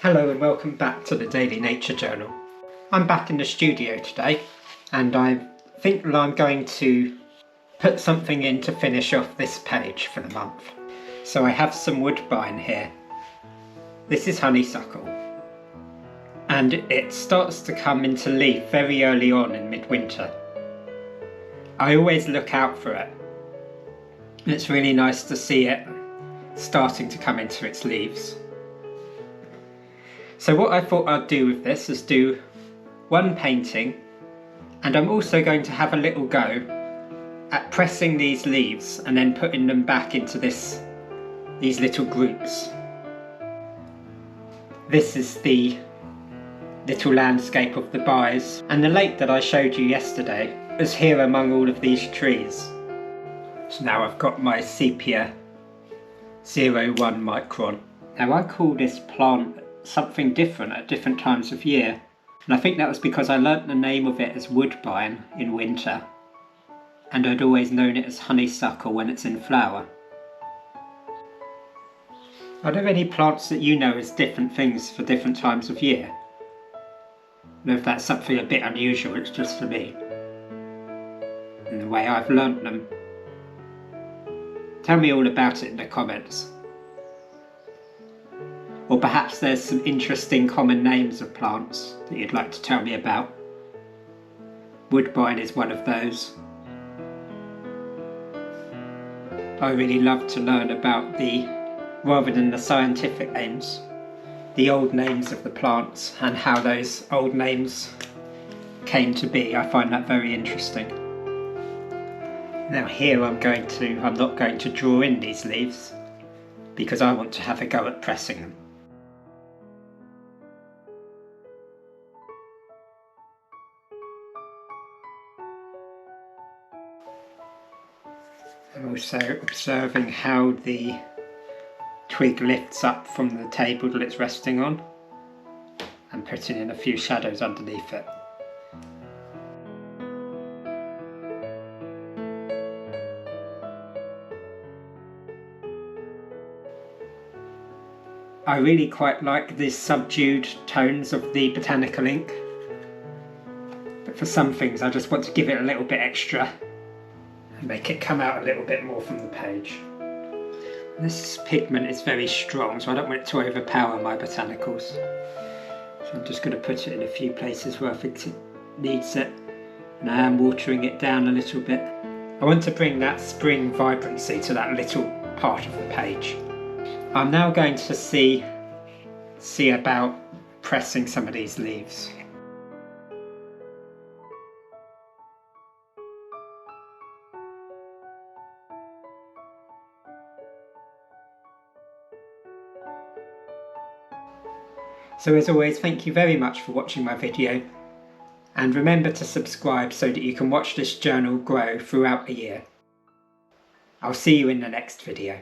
Hello and welcome back to the Daily Nature Journal. I'm back in the studio today and I think that I'm going to put something in to finish off this page for the month. So I have some woodbine here. This is honeysuckle and it starts to come into leaf very early on in midwinter. I always look out for it. It's really nice to see it starting to come into its leaves. So what I thought I'd do with this is do one painting, and I'm also going to have a little go at pressing these leaves and then putting them back into these little groups. This is the little landscape of the byres, and the lake that I showed you yesterday is here among all of these trees. So now I've got my sepia 01 micron. Now I call this plant something different at different times of year, and I think that was because I learnt the name of it as woodbine in winter and I'd always known it as honeysuckle when it's in flower. Are there any plants that you know as different things for different times of year? I don't know if that's something a bit unusual, it's just for me and the way I've learnt them. Tell me all about it in the comments. Or perhaps there's some interesting common names of plants that you'd like to tell me about. Woodbine is one of those. I really love to learn about rather than the scientific names, the old names of the plants and how those old names came to be. I find that very interesting. Now here I'm not going to draw in these leaves because I want to have a go at pressing them. I'm also observing how the twig lifts up from the table that it's resting on and putting in a few shadows underneath it. I really quite like the subdued tones of the Botanical ink, but for some things I just want to give it a little bit extra and make it come out a little bit more from the page. This pigment is very strong, so I don't want it to overpower my botanicals. So I'm just going to put it in a few places where I think it needs it, and I am watering it down a little bit. I want to bring that spring vibrancy to that little part of the page. I'm now going to see about pressing some of these leaves. So as always, thank you very much for watching my video, and remember to subscribe so that you can watch this journal grow throughout the year. I'll see you in the next video.